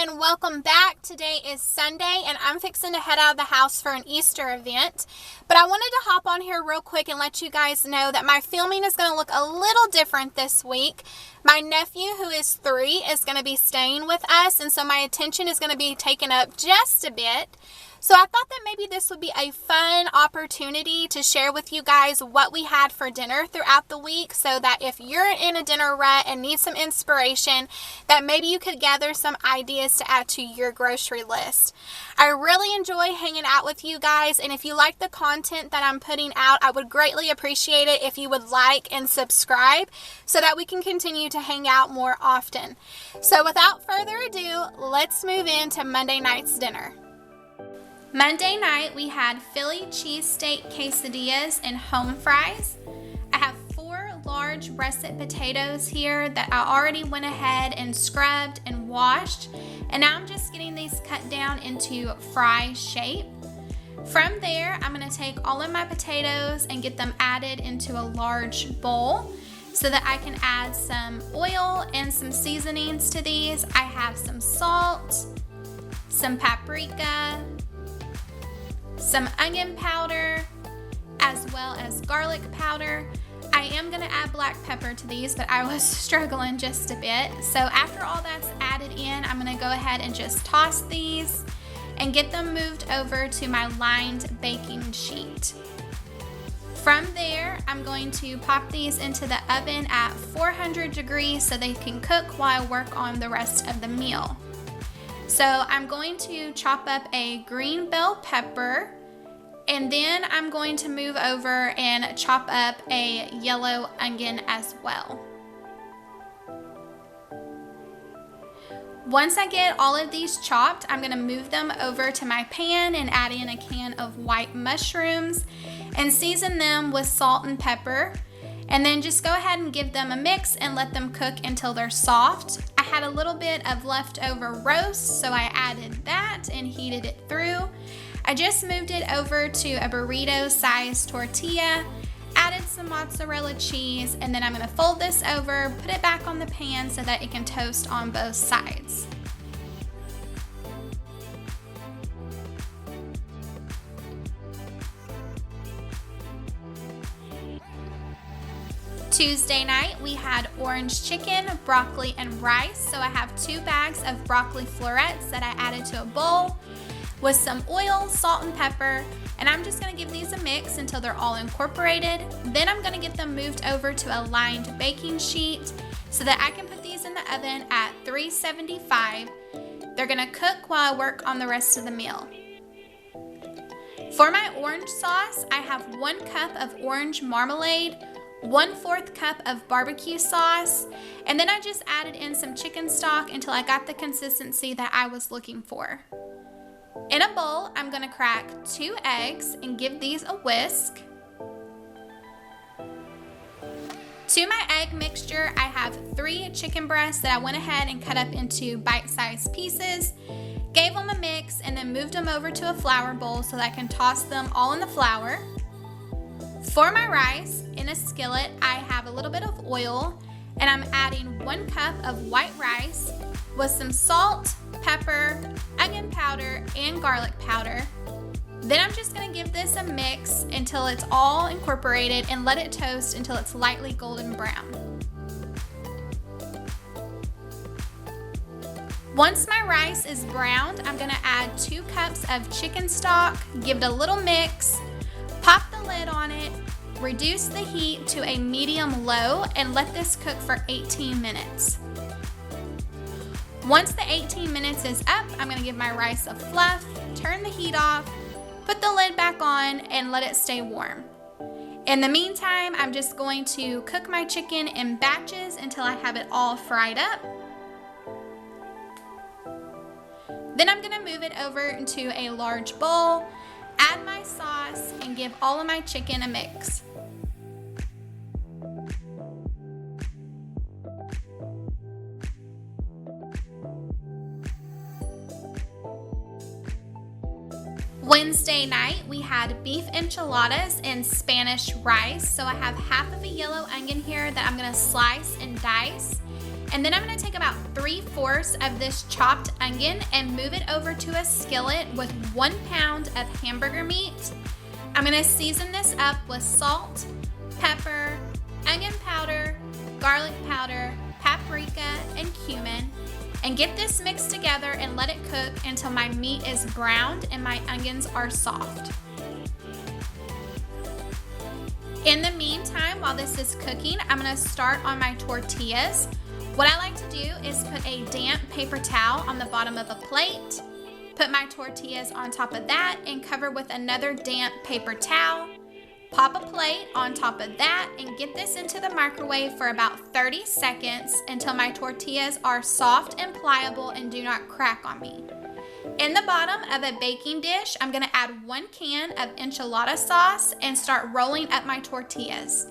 and welcome back. Today is Sunday and I'm fixing to head out of the house for an Easter event. But I wanted to hop on here real quick and let you guys know that my filming is going to look a little different this week. My nephew, who is 3, is going to be staying with us, and so my attention is going to be taken up just a bit. So I thought that maybe this would be a fun opportunity to share with you guys what we had for dinner throughout the week, so that if you're in a dinner rut and need some inspiration, that maybe you could gather some ideas to add to your grocery list. I really enjoy hanging out with you guys, and if you like the content that I'm putting out, I would greatly appreciate it if you would like and subscribe so that we can continue to hang out more often. So without further ado, let's move into Monday night's dinner. Monday night, we had Philly cheesesteak quesadillas and home fries. I have 4 large russet potatoes here that I already went ahead and scrubbed and washed. And now I'm just getting these cut down into fry shape. From there, I'm going to take all of my potatoes and get them added into a large bowl so that I can add some oil and some seasonings to these. I have some salt, some paprika, some onion powder, as well as garlic powder. I am going to add black pepper to these, but I was struggling just a bit. So after all that's added in, I'm going to go ahead and just toss these and get them moved over to my lined baking sheet. From there, I'm going to pop these into the oven at 400 degrees so they can cook while I work on the rest of the meal. So I'm going to chop up a green bell pepper, and then I'm going to move over and chop up a yellow onion as well. Once I get all of these chopped, I'm going to move them over to my pan and add in a can of white mushrooms and season them with salt and pepper. And then just go ahead and give them a mix and let them cook until they're soft. I had a little bit of leftover roast, so I added that and heated it through. I just moved it over to a burrito-sized tortilla, added some mozzarella cheese, and then I'm going to fold this over, put it back on the pan so that it can toast on both sides. Tuesday night, we had orange chicken, broccoli, and rice. So I have 2 bags of broccoli florets that I added to a bowl with some oil, salt, and pepper. And I'm just going to give these a mix until they're all incorporated. Then I'm going to get them moved over to a lined baking sheet so that I can put these in the oven at 375. They're going to cook while I work on the rest of the meal. For my orange sauce, I have 1 cup of orange marmalade, 1/4 cup of barbecue sauce, and then I just added in some chicken stock until I got the consistency that I was looking for. In a bowl, I'm going to crack 2 eggs and give these a whisk. To my egg mixture, I have 3 chicken breasts that I went ahead and cut up into bite-sized pieces, gave them a mix, and then moved them over to a flour bowl so that I can toss them all in the flour. For my rice, in a skillet, I have a little bit of oil, and I'm adding 1 cup of white rice with some salt, pepper, onion powder, and garlic powder. Then I'm just going to give this a mix until it's all incorporated and let it toast until it's lightly golden brown. Once my rice is browned, I'm going to add 2 cups of chicken stock, give it a little mix, pop the lid on it, reduce the heat to a medium-low, and let this cook for 18 minutes. Once the 18 minutes is up, I'm going to give my rice a fluff, turn the heat off, put the lid back on, and let it stay warm. In the meantime, I'm just going to cook my chicken in batches until I have it all fried up. Then I'm going to move it over into a large bowl, add my sauce, and give all of my chicken a mix. Wednesday night, we had beef enchiladas and Spanish rice. So I have half of a yellow onion here that I'm going to slice and dice. And then I'm going to take about 3/4 of this chopped onion and move it over to a skillet with 1 pound of hamburger meat. I'm going to season this up with salt, pepper, onion powder, garlic powder, paprika, and cumin, and get this mixed together and let it cook until my meat is browned and my onions are soft. In the meantime, while this is cooking, I'm going to start on my tortillas. What I like to do is put a damp paper towel on the bottom of a plate, put my tortillas on top of that, and cover with another damp paper towel. Pop a plate on top of that and get this into the microwave for about 30 seconds until my tortillas are soft and pliable and do not crack on me. In the bottom of a baking dish, I'm going to add 1 can of enchilada sauce and start rolling up my tortillas.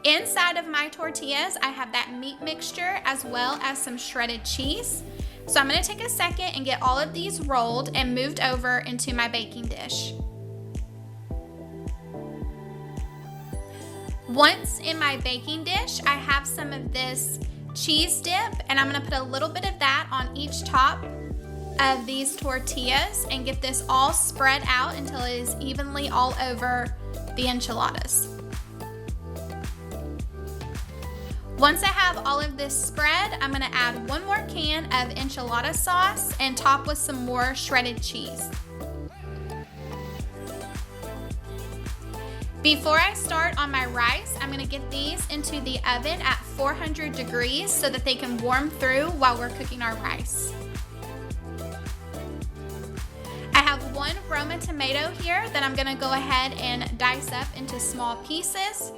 Inside of my tortillas, I have that meat mixture as well as some shredded cheese. So I'm going to take a second and get all of these rolled and moved over into my baking dish. Once in my baking dish, I have some of this cheese dip, and I'm going to put a little bit of that on each top of these tortillas and get this all spread out until it is evenly all over the enchiladas. Once I have all of this spread, I'm going to add 1 more can of enchilada sauce and top with some more shredded cheese. Before I start on my rice, I'm going to get these into the oven at 400 degrees so that they can warm through while we're cooking our rice. I have 1 Roma tomato here that I'm going to go ahead and dice up into small pieces.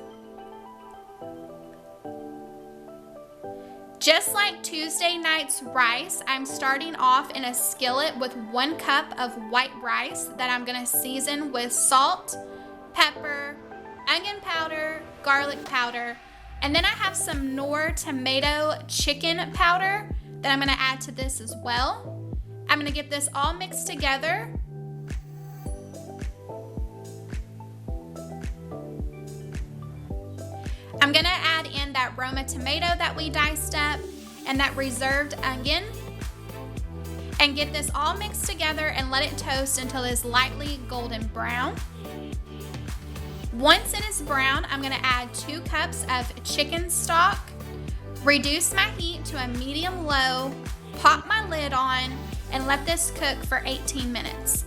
Just like Tuesday night's rice, I'm starting off in a skillet with 1 cup of white rice that I'm going to season with salt, pepper, onion powder, garlic powder, and then I have some Knorr tomato chicken powder that I'm going to add to this as well. I'm going to get this all mixed together. I'm going to add in that Roma tomato that we diced up and that reserved onion and get this all mixed together and let it toast until it is lightly golden brown. Once it is brown, I'm going to add 2 cups of chicken stock, reduce my heat to a medium-low, pop my lid on, and let this cook for 18 minutes.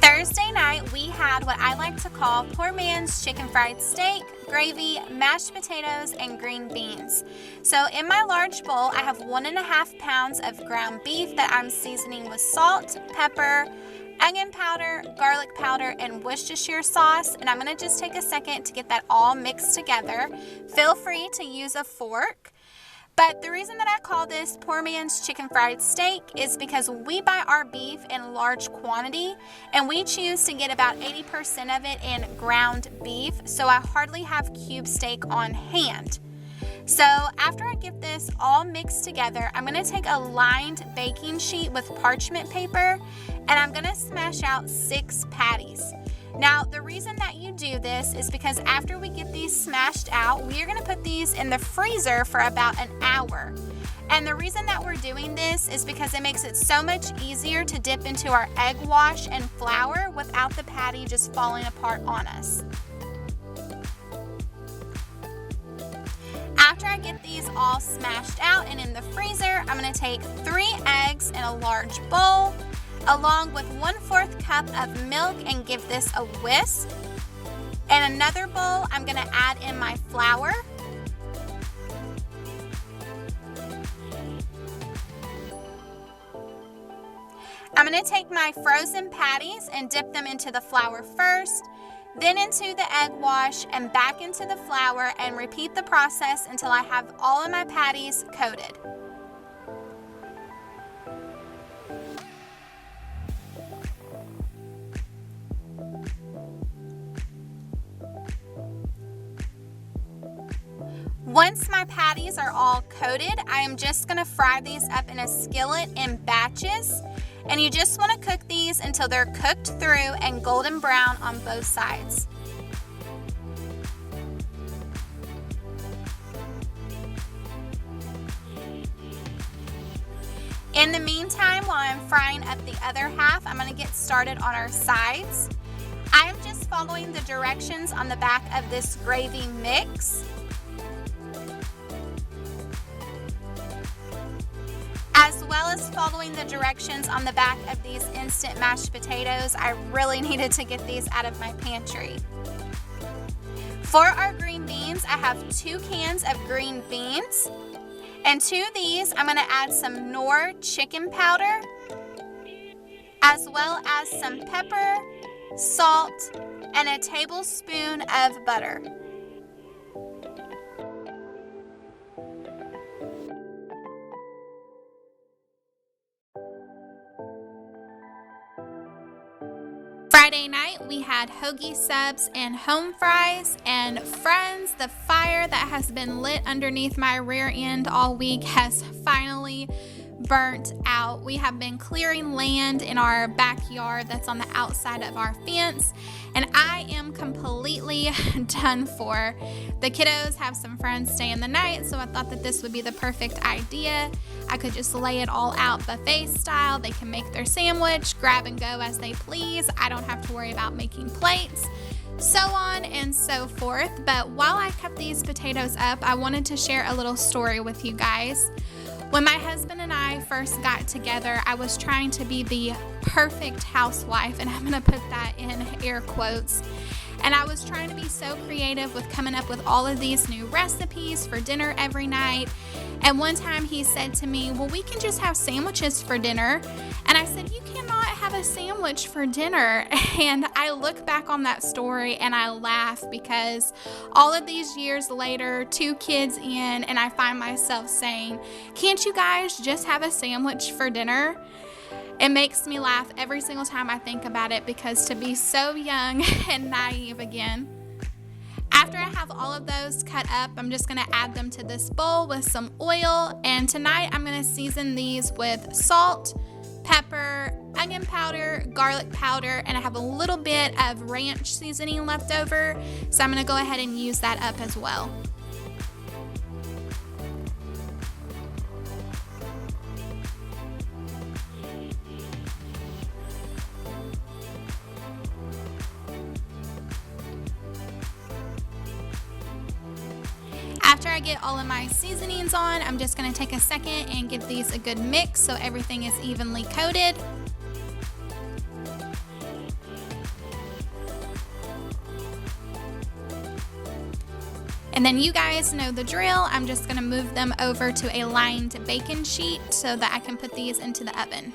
Thursday night, we had what I like to call poor man's chicken fried steak, gravy, mashed potatoes, and green beans. So in my large bowl, I have 1.5 pounds of ground beef that I'm seasoning with salt, pepper, onion powder, garlic powder, and Worcestershire sauce. And I'm going to just take a second to get that all mixed together. Feel free to use a fork. But the reason that I call this poor man's chicken fried steak is because we buy our beef in large quantity and we choose to get about 80% of it in ground beef, so I hardly have cube steak on hand. So after I get this all mixed together, I'm going to take a lined baking sheet with parchment paper and I'm going to smash out 6 patties. Now, the reason that you do this is because after we get these smashed out, we are going to put these in the freezer for about an hour. And the reason that we're doing this is because it makes it so much easier to dip into our egg wash and flour without the patty just falling apart on us. After I get these all smashed out and in the freezer, I'm going to take 3 eggs in a large bowl, along with 1/4 cup of milk and give this a whisk. In another bowl, I'm going to add in my flour. I'm going to take my frozen patties and dip them into the flour first, then into the egg wash and back into the flour, and repeat the process until I have all of my patties coated. Once my patties are all coated, I am just going to fry these up in a skillet in batches. And you just want to cook these until they're cooked through and golden brown on both sides. In the meantime, while I'm frying up the other half, I'm going to get started on our sides. I am just following the directions on the back of this gravy mix. As well as following the directions on the back of these instant mashed potatoes. I really needed to get these out of my pantry. For our green beans, I have 2 cans of green beans. And to these, I'm going to add some Knorr chicken powder, as well as some pepper, salt, and a tablespoon of butter. Friday night, we had hoagie subs and home fries, and friends, the fire that has been lit underneath my rear end all week has finally burnt out. We have been clearing land in our backyard that's on the outside of our fence, and I am completely done for. The kiddos have some friends staying the night, so I thought that this would be the perfect idea. I could just lay it all out buffet style. They can make their sandwich, grab and go as they please. I don't have to worry about making plates, so on and so forth. But while I cut these potatoes up, I wanted to share a little story with you guys. When my husband and I first got together, I was trying to be the perfect housewife, and I'm going to put that in air quotes. And I was trying to be so creative with coming up with all of these new recipes for dinner every night. And one time he said to me, well, we can just have sandwiches for dinner. And I said, you cannot have a sandwich for dinner. And I look back on that story and I laugh, because all of these years later, 2 kids in, and I find myself saying, can't you guys just have a sandwich for dinner? It makes me laugh every single time I think about it, because to be so young and naive again. After I have all of those cut up, I'm just going to add them to this bowl with some oil. And tonight I'm going to season these with salt, pepper, onion powder, garlic powder, and I have a little bit of ranch seasoning left over. So I'm going to go ahead and use that up as well. After I get all of my seasonings on, I'm just going to take a second and give these a good mix so everything is evenly coated. And then you guys know the drill. I'm just going to move them over to a lined baking sheet so that I can put these into the oven.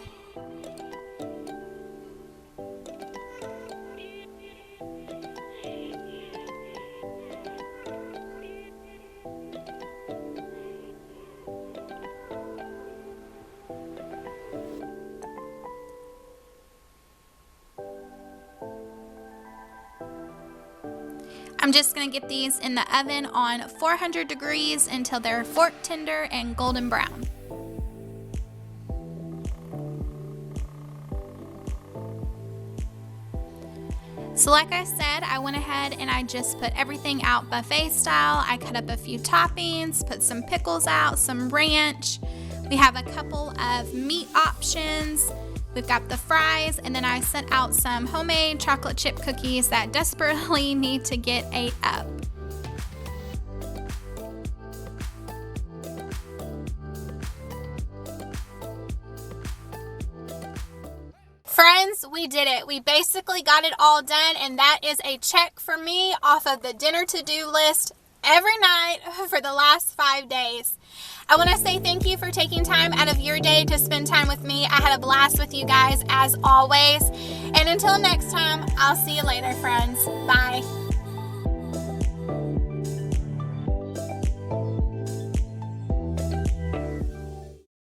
I'm just going to get these in the oven on 400 degrees until they're fork tender and golden brown. So like I said, I went ahead and I just put everything out buffet style. I cut up a few toppings, put some pickles out, some ranch. We have a couple of meat options. We've got the fries, and then I sent out some homemade chocolate chip cookies that desperately need to get ate up. Friends, we did it. We basically got it all done, and that is a check for me off of the dinner to-do list every night for the last 5 days. I want to say thank you for taking time out of your day to spend time with me. I had a blast with you guys as always. And until next time, I'll see you later, friends. Bye.